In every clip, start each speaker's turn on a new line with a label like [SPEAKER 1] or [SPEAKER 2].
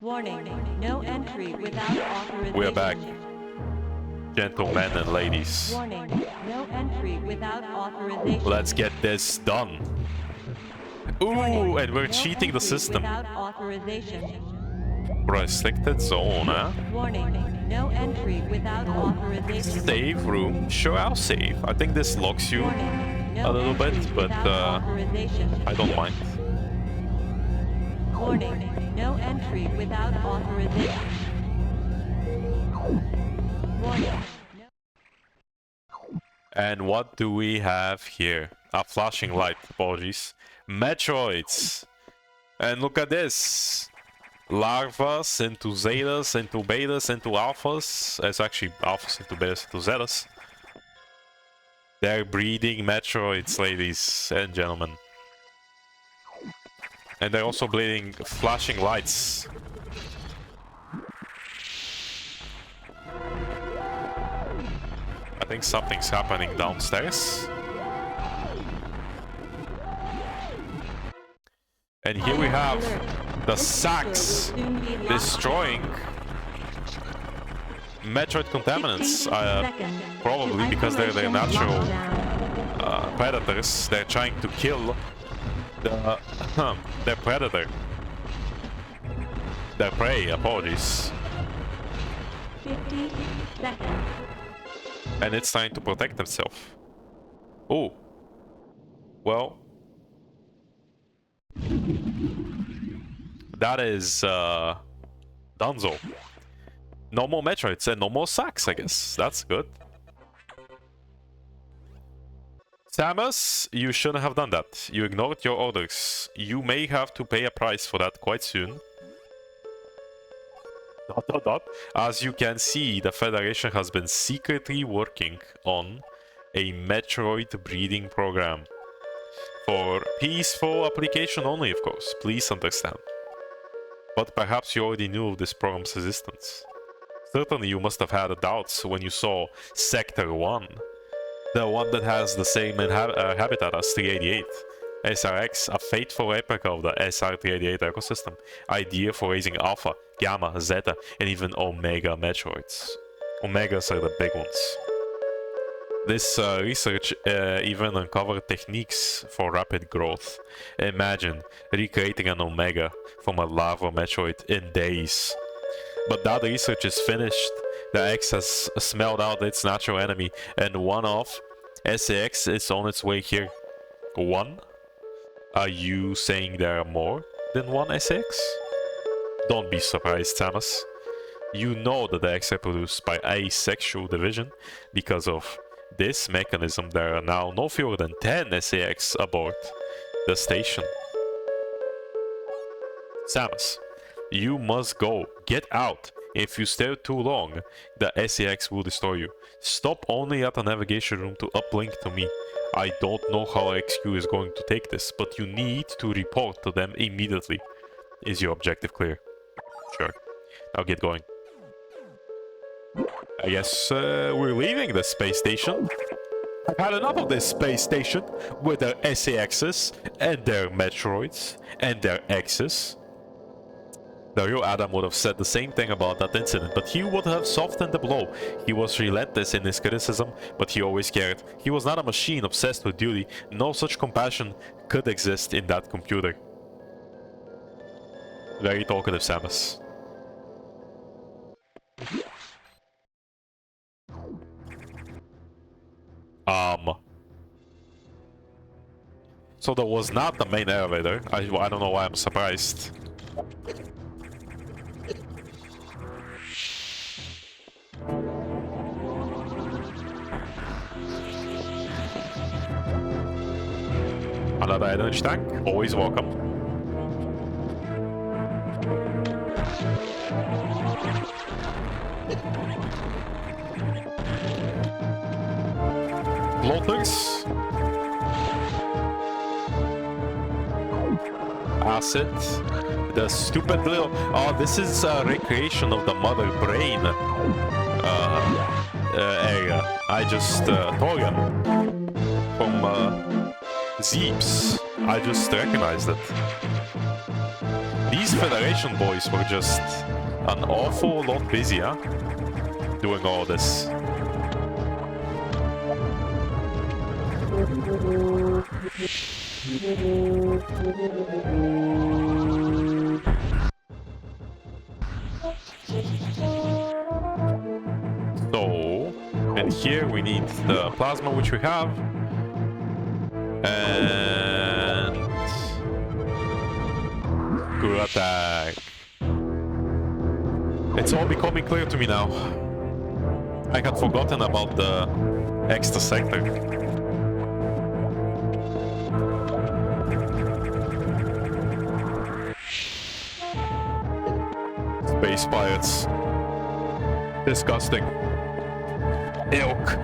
[SPEAKER 1] Warning, no entry without authorization.
[SPEAKER 2] We're back, gentlemen and ladies.
[SPEAKER 1] Warning, no entry without authorization.
[SPEAKER 2] Let's get this done. Ooh,
[SPEAKER 1] Warning,
[SPEAKER 2] and we're
[SPEAKER 1] no
[SPEAKER 2] cheating the
[SPEAKER 1] entry
[SPEAKER 2] system.
[SPEAKER 1] Without authorization.
[SPEAKER 2] Restricted zone, huh?
[SPEAKER 1] Warning, no entry without authorization.
[SPEAKER 2] Save room. Sure, I'll save. I think this locks you
[SPEAKER 1] Warning, no
[SPEAKER 2] a little bit,
[SPEAKER 1] entry
[SPEAKER 2] but
[SPEAKER 1] without authorization.
[SPEAKER 2] I don't mind.
[SPEAKER 1] Warning, no entry without authorization. Warning.
[SPEAKER 2] And what do we have here? A flashing light, apologies. Metroids. And look at this. Larvas into zetas, into betas, into alphas. It's actually alphas into betas, into zetas. They're breeding Metroids, ladies and gentlemen. And they're also bleeding flashing lights. I think something's happening downstairs. And here we have the sacks destroying Metroid contaminants. Probably because they're natural predators. They're trying to kill their predator. Their prey, apologies.
[SPEAKER 1] 50 seconds.
[SPEAKER 2] And it's trying to protect itself. Oh. Well. That is Dunzo. No more Metroids and no more sacks, I guess. That's good. Samus, you shouldn't have done that. You ignored your orders. You may have to pay a price for that quite soon. ... As you can see, the Federation has been secretly working on a Metroid breeding program. For peaceful application only, of course. Please understand. But perhaps you already knew of this program's existence. Certainly you must have had doubts when you saw Sector 1. The one that has the same habitat as 388. SRX, a faithful replica of the SR388 ecosystem. Idea for raising Alpha, Gamma, Zeta, and even Omega Metroids. Omegas are the big ones. This research even uncovered techniques for rapid growth. Imagine recreating an Omega from a larva Metroid in days. But that research is finished. The X has smelled out its natural enemy, and one of SAX is on its way here. One? Are you saying there are more than one SAX? Don't be surprised, Samus. You know that the X are produced by asexual division. Because of this mechanism, there are now no fewer than 10 SAX aboard the station. Samus, you must go. Get out. If you stay too long, the SAX will destroy you. Stop only at the navigation room to uplink to me. I don't know how XQ is going to take this, but you need to report to them immediately. Is your objective clear? Sure. Now get going. I guess we're leaving the space station. I've had enough of this space station with their SAXs and their Metroids and their X's. The real Adam would have said the same thing about that incident, but he would have softened the blow. He was relentless in his criticism, but he always cared. He was not a machine obsessed with duty. No such compassion could exist in that computer. Very talkative, Samus. So that was not the main elevator. I don't know why I'm surprised. Another energy tank, always welcome. Floaters. Acid. The stupid little... Oh, this is a recreation of the mother brain area. I just told you. From Zeeps. I just recognized it. these Federation boys were just an awful lot busy, huh? Doing all this. So, and here we need the plasma, which we have. And screw attack. It's all becoming clear to me now. I had forgotten about the extra sector. Space pirates. Disgusting. Ilk.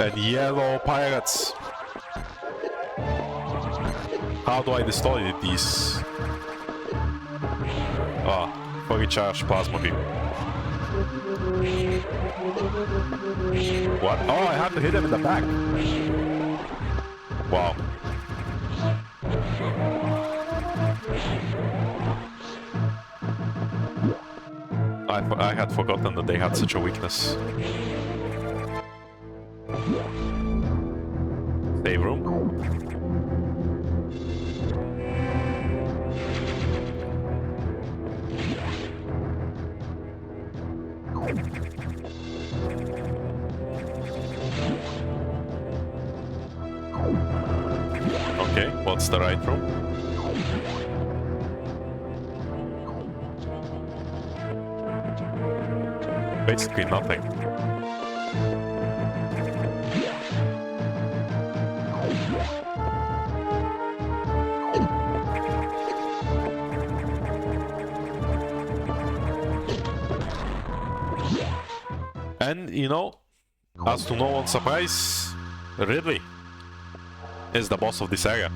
[SPEAKER 2] And yellow pirates. How do I destroy these? Ah, fully charged plasma beam. What? Oh, I have to hit him in the back. Wow. I had forgotten that they had such a weakness. Save room. Okay, what's the right room? Basically nothing. And, you know, as to no one's surprise, Ridley is the boss of this area.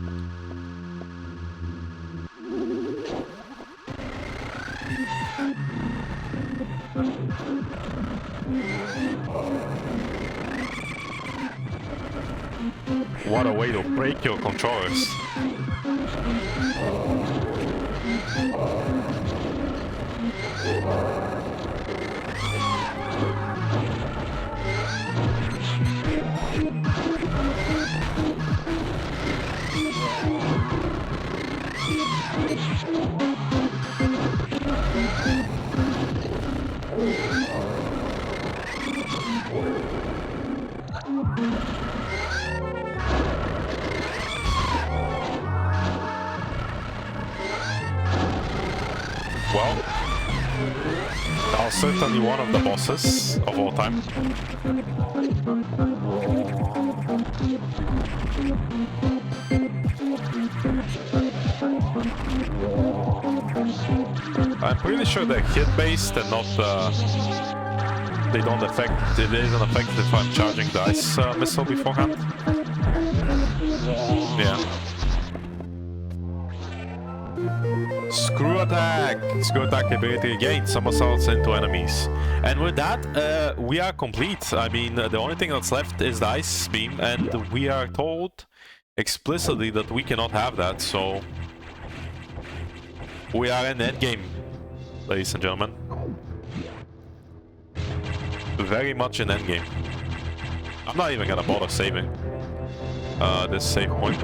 [SPEAKER 2] What a way to break your controllers. Well, now certainly one of the bosses of all time. I'm pretty sure they're hit-based and not, they don't affect, it isn't affected if I'm charging the ice missile beforehand. Yeah. Screw attack! Screw attack ability again, somersaults into enemies. And with that, we are complete. I mean, the only thing that's left is the ice beam, and we are told explicitly that we cannot have that, so we are in endgame, ladies and gentlemen. Very much in endgame. I'm not even gonna bother saving this save point.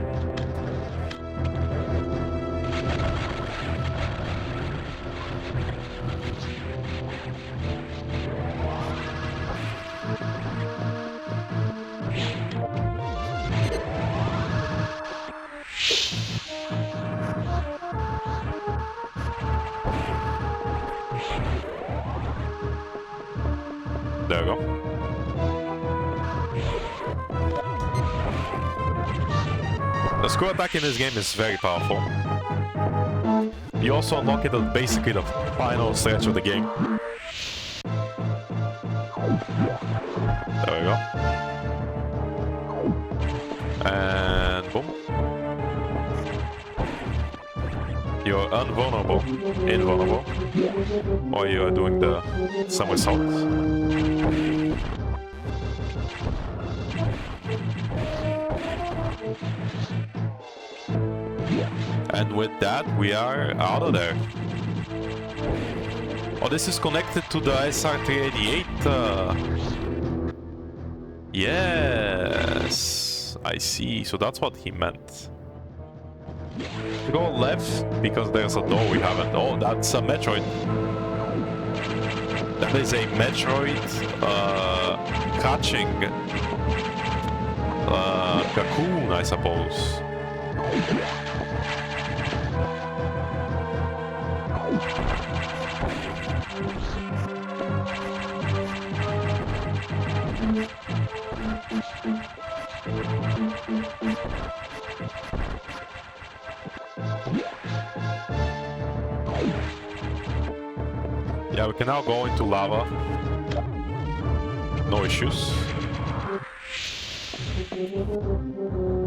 [SPEAKER 2] There we go. The screw attack in this game is very powerful. You also unlock it at basically the final stretch of the game. There we go. And boom. You're invulnerable. Or you are doing the somersault. And with that, we are out of there. Oh, this is connected to the SR388. Yes, I see. So that's what he meant. Go left because there's a door we haven't. Oh, that's a Metroid. That is a Metroid catching cocoon, I suppose. Yeah, we can now go into lava. No issues.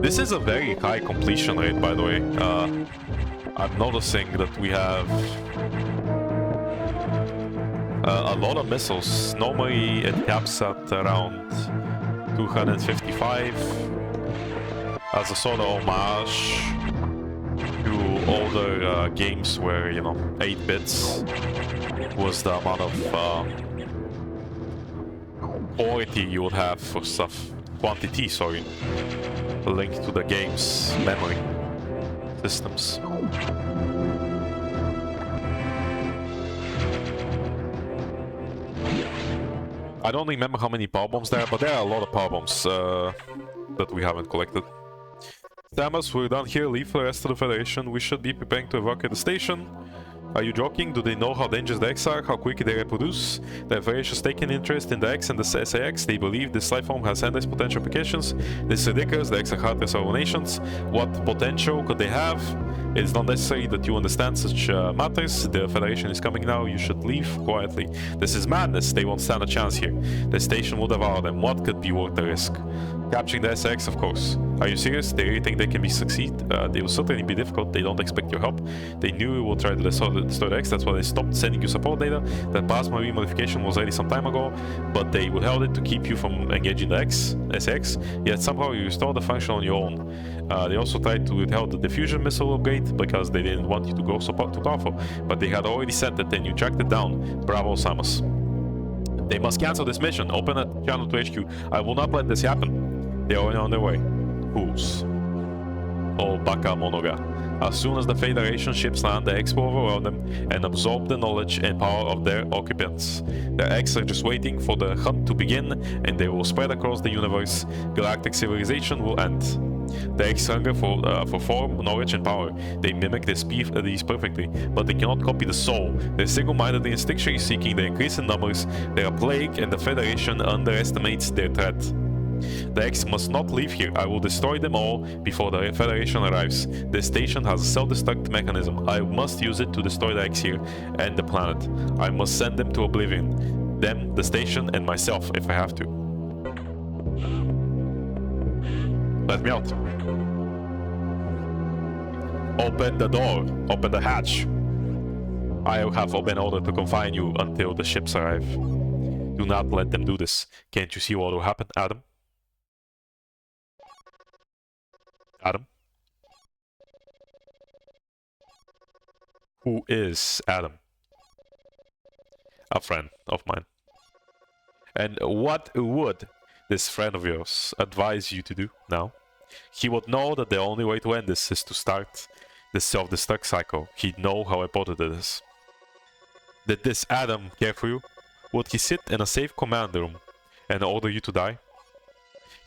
[SPEAKER 2] This is a very high completion rate, by the way. I'm noticing that we have a lot of missiles. Normally it caps at around 255 as a sort of homage to older games where, you know, 8 bits was the amount of quality you would have for stuff. Quantity, sorry. Linked to the game's memory systems. I don't remember how many power bombs there are, but there are a lot of power bombs that we haven't collected. Samus, we're done here. Leave for the rest of the Federation. We should be preparing to evacuate the station. Are you joking? Do they know how dangerous the X are? How quickly they reproduce? The Federation is taking interest in the X and the SAX. They believe this life form has endless potential applications. This is ridiculous. The X are heartless of nations. What potential could they have? It is not necessary that you understand such matters. The Federation is coming now. You should leave quietly. This is madness. They won't stand a chance here. The station will devour them. What could be worth the risk? Capturing the SX, of course. Are you serious? They really think they can succeed? They will certainly be difficult. They don't expect your help. They knew you will try to destroy the X. That's why they stopped sending you support data. The plasma remodification was ready some time ago, but they withheld it to keep you from engaging the SX. Yet somehow you restored the function on your own. They also tried to withhold the diffusion missile upgrade because they didn't want you to go so too powerful. But they had already said that, and you tracked it down. Bravo, Samus. They must cancel this mission. Open a channel to HQ. I will not let this happen. They are on their way. Fools. Oh, Baka Monoga. As soon as the Federation ships land, the X will overwhelm them and absorb the knowledge and power of their occupants. The X are just waiting for the hunt to begin, and they will spread across the universe. Galactic civilization will end. The X hunger for form, knowledge, and power. They mimic these perfectly, but they cannot copy the soul. They're single-mindedly instinctually seeking the increase in numbers. They are a plague, and the Federation underestimates their threat. The X must not leave here. I will destroy them all before the Federation arrives. This station has a self-destruct mechanism. I must use it to destroy the X here and the planet. I must send them to oblivion. Them, the station, and myself if I have to. Let me out. Open the door. Open the hatch. I have been ordered to confine you until the ships arrive. Do not let them do this. Can't you see what will happen, Adam? Adam? Who is Adam? A friend of mine. And what would this friend of yours advise you to do now? He would know that the only way to end this is to start the self-destruct cycle. He'd know how important it is. Did this Adam care for you? Would he sit in a safe command room and order you to die?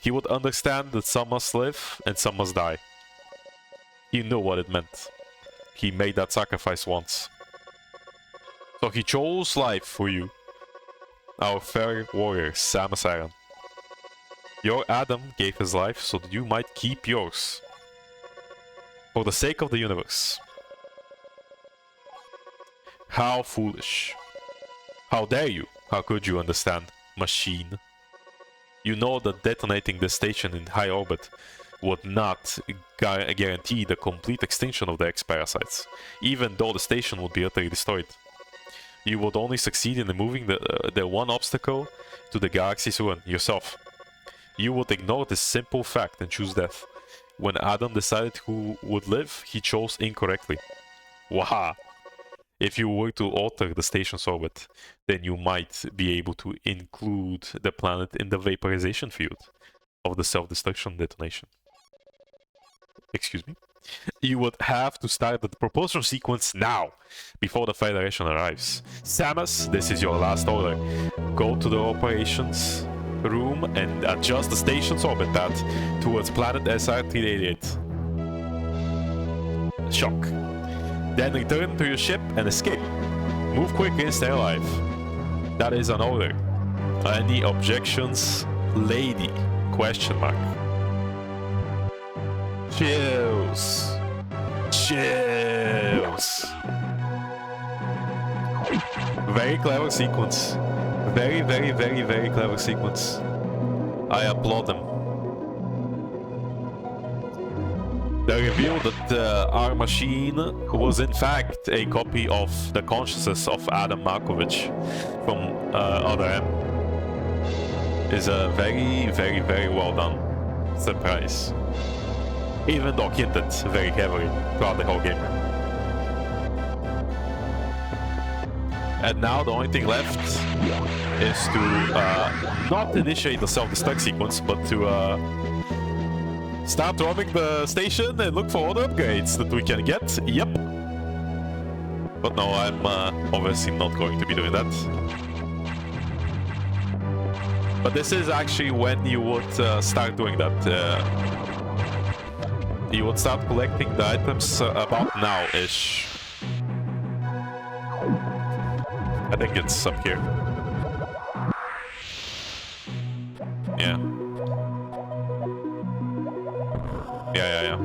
[SPEAKER 2] He would understand that some must live and some must die. He knew what it meant. He made that sacrifice once. So he chose life for you. Our fair warrior, Samus Aran. Your Adam gave his life so that you might keep yours. For the sake of the universe. How foolish. How dare you? How could you understand? Machine. You know that detonating this station in high orbit would not guarantee the complete extinction of the X-parasites, even though the station would be utterly destroyed. You would only succeed in removing the one obstacle to the galaxy's ruin, yourself. You would ignore this simple fact and choose death. When Adam decided who would live, he chose incorrectly. Waha! If you were to alter the station's orbit, then you might be able to include the planet in the vaporization field of the self-destruction detonation. Excuse me? You would have to start the propulsion sequence now, before the Federation arrives. Samus, this is your last order. Go to the operations room and adjust the station's orbit path towards planet SR-388. Shock. Then return to your ship and escape. Move quickly and stay alive. That is an order. Any objections, lady? Question mark. Chills. Chills. Very clever sequence. Very, very, very, very clever sequence. I applaud them. The reveal that our machine was in fact a copy of the consciousness of Adam Markovich from Other M is a very, very, very well done surprise. Even though hinted very heavily throughout the whole game. And now the only thing left is to not initiate the self-destruct sequence, but to start roaming the station and look for other upgrades that we can get. Yep. But no, I'm obviously not going to be doing that. But this is actually when you would start doing that. You would start collecting the items about now-ish. I think it's up here. Yeah. Yeah.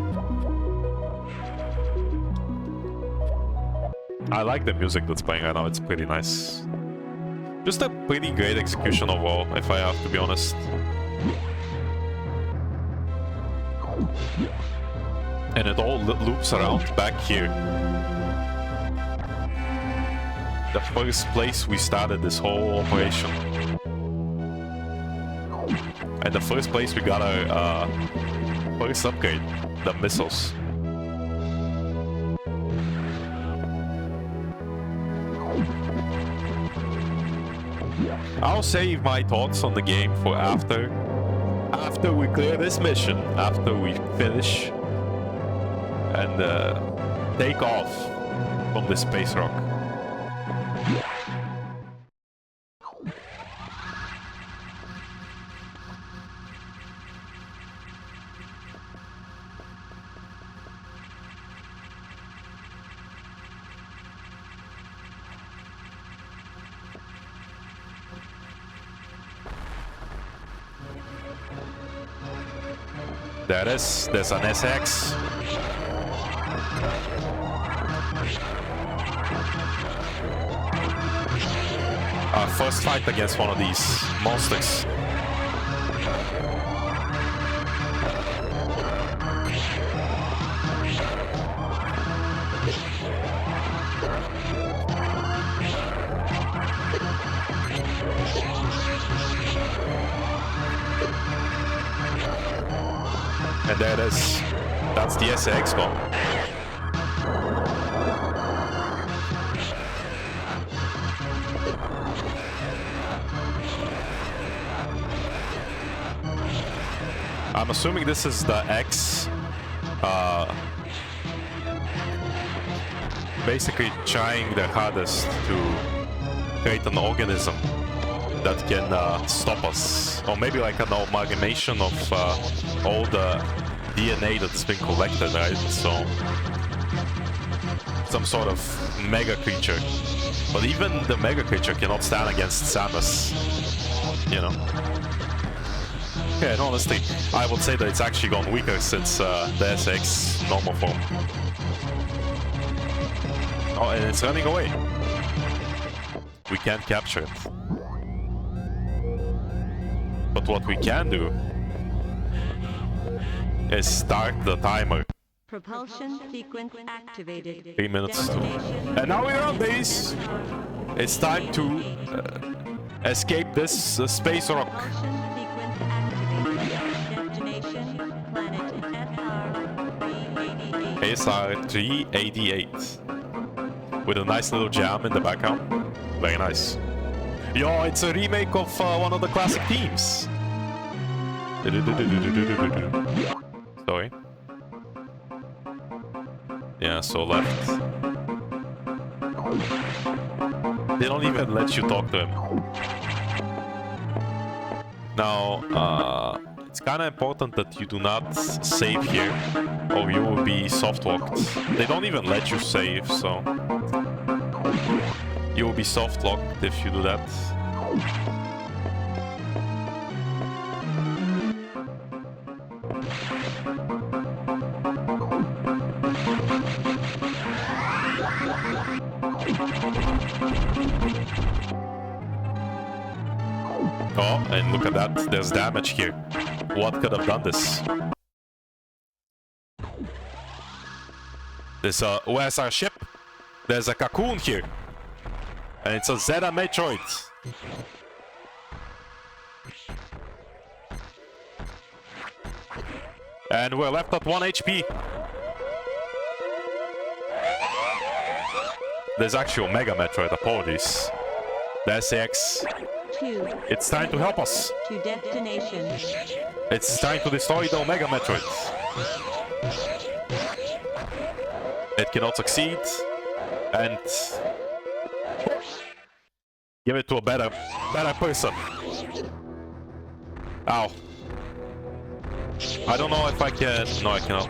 [SPEAKER 2] I like the music that's playing right now, it's pretty nice. Just a pretty great execution overall, if I have to be honest. And it all loops around back here. The first place we started this whole operation. And the first place we got our first upgrade, the missiles. I'll save my thoughts on the game for after we clear this mission, after we finish and take off from the space rock. There's an SX. Our first fight against one of these monsters. And there it is. That's the SX bomb. I'm assuming this is the X. Basically trying their hardest to create an organism that can stop us. Or maybe like an amalgamation of all the DNA that's been collected, right? So some sort of mega creature. But even the mega creature cannot stand against Samus, you know. Yeah, and honestly, I would say that it's actually gone weaker since the SX normal form. Oh, and it's running away. We can't capture it. But what we can do Start the timer.
[SPEAKER 1] Propulsion sequence activated.
[SPEAKER 2] 3 minutes.
[SPEAKER 1] Destination.
[SPEAKER 2] And now we're on base. It's time to escape this space rock.
[SPEAKER 1] Propulsion sequence activated. Destination planet SR 388.
[SPEAKER 2] SR 388. With a nice little jam in the background. Very nice. Yo, it's a remake of one of the classic themes. Sorry. Yeah, so left. They don't even let you talk to him. Now, it's kind of important that you do not save here, or you will be soft-locked. They don't even let you save, so... You will be soft-locked if you do that. Oh, and look at that, there's damage here. What could have done this? Where's our ship? There's a cocoon here. And it's a Zero Metroid. And we're left at 1 HP. There's actual Mega Metroid, apologies. The SAX. It's time to help us.
[SPEAKER 1] To destination.
[SPEAKER 2] It's time to destroy the Omega Metroid. It cannot succeed. And give it to a better person. Ow. I don't know if I can... No, I cannot.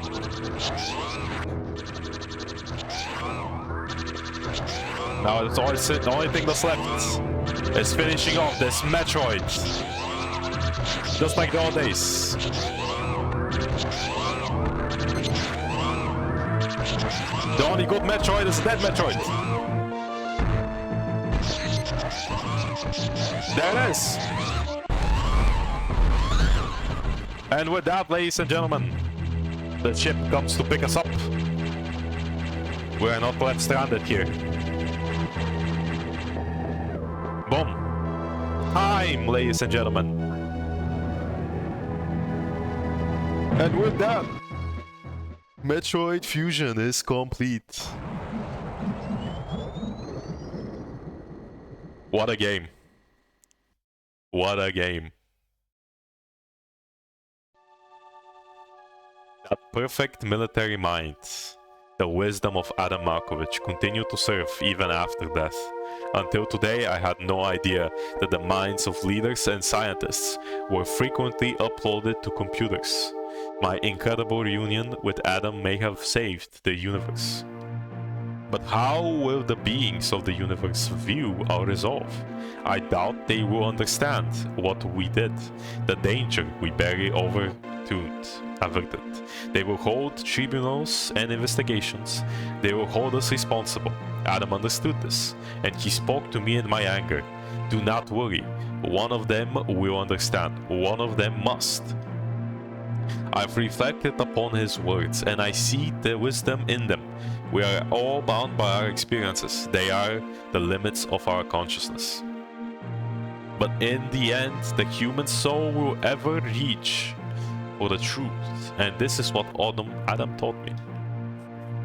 [SPEAKER 2] Now it's the only thing that's left. Is finishing off this Metroid. Just like the old days. The only good Metroid is a dead Metroid. There it is. And with that, ladies and gentlemen, the ship comes to pick us up. We are not left stranded here. Boom. Time, ladies and gentlemen. And with that, Metroid Fusion is complete. What a game. What a game. That perfect military mind, the wisdom of Adam Markovich continued to serve even after death. Until today, I had no idea that the minds of leaders and scientists were frequently uploaded to computers. My incredible reunion with Adam may have saved the universe. But how will the beings of the universe view our resolve? I doubt they will understand what we did, the danger we barely averted. They will hold tribunals and investigations. They will hold us responsible. Adam understood this, and he spoke to me in my anger. Do not worry. One of them will understand. One of them must. I've reflected upon his words, and I see the wisdom in them. We are all bound by our experiences. They are the limits of our consciousness. But in the end, the human soul will ever reach for the truth. And this is what Adam taught me.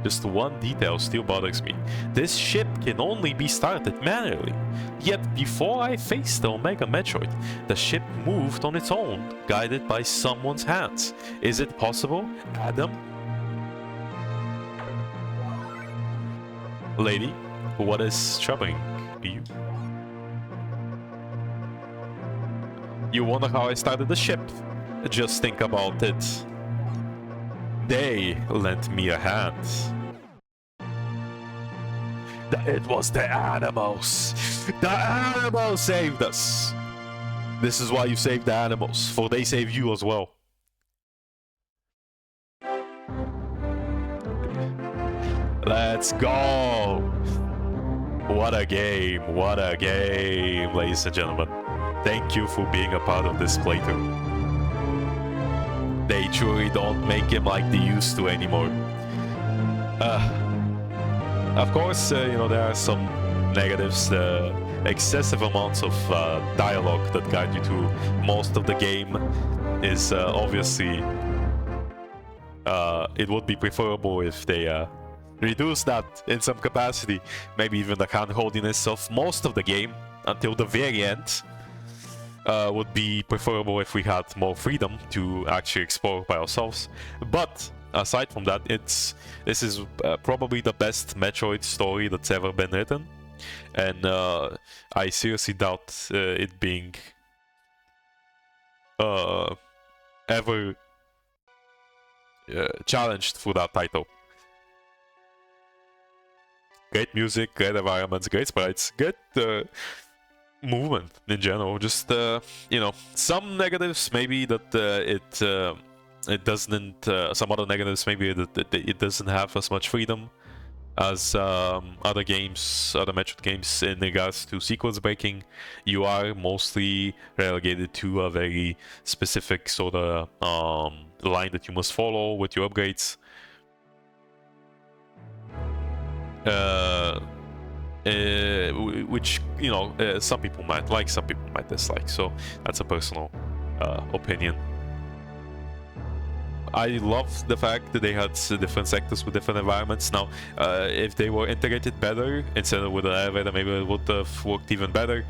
[SPEAKER 2] Just one detail still bothers me. This ship can only be started manually. Yet before I faced the Omega Metroid, the ship moved on its own, guided by someone's hands. Is it possible, Adam? Lady, what is troubling you? You wonder how I started the ship? Just think about it. They lent me a hand. It was the animals. The animals saved us. This is why you save the animals, for they save you as well. Let's go. What a game, ladies and gentlemen. Thank you for being a part of this playthrough. they truly don't make him like they used to anymore. Of course, you know, there are some negatives. The excessive amounts of dialogue that guide you through most of the game is obviously... it would be preferable if they reduce that in some capacity. Maybe even the handholdiness of most of the game until the very end would be preferable if we had more freedom to actually explore by ourselves. But aside from that, this is probably the best Metroid story that's ever been written, and I seriously doubt it being ever challenged through that title. Great music, great environments, great sprites, great movement in general. Just you know, some negatives maybe that it doesn't. Some other negatives maybe that it doesn't have as much freedom as other games, other Metroid games in regards to sequence breaking. You are mostly relegated to a very specific sort of line that you must follow with your upgrades. Which, you know, some people might like, some people might dislike, so that's a personal opinion. I love the fact that they had different sectors with different environments. Now, if they were integrated better instead of with an elevator, maybe it would have worked even better.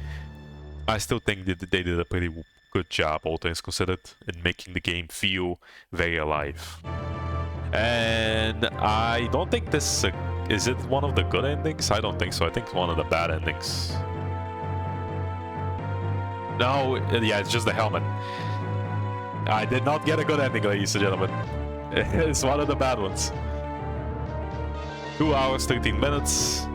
[SPEAKER 2] I still think that they did a pretty good job, all things considered, in making the game feel very alive. And I don't think this... is it one of the good endings? I don't think so. I think it's one of the bad endings. No, yeah, it's just the helmet. I did not get a good ending, ladies and gentlemen. It's one of the bad ones. 2 hours, 13 minutes.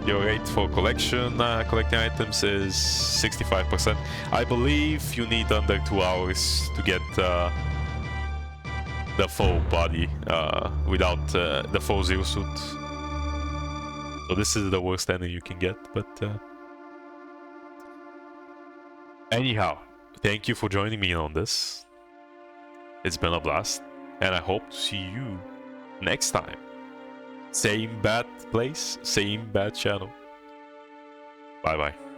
[SPEAKER 2] Your rate for collecting items is 65%. I believe you need under 2 hours to get the full body without the full Zero suit. So this is the worst ending you can get, but anyhow, thank you for joining me on this. It's been a blast, and I hope to see you next time. Same bad place, same bad channel. Bye bye.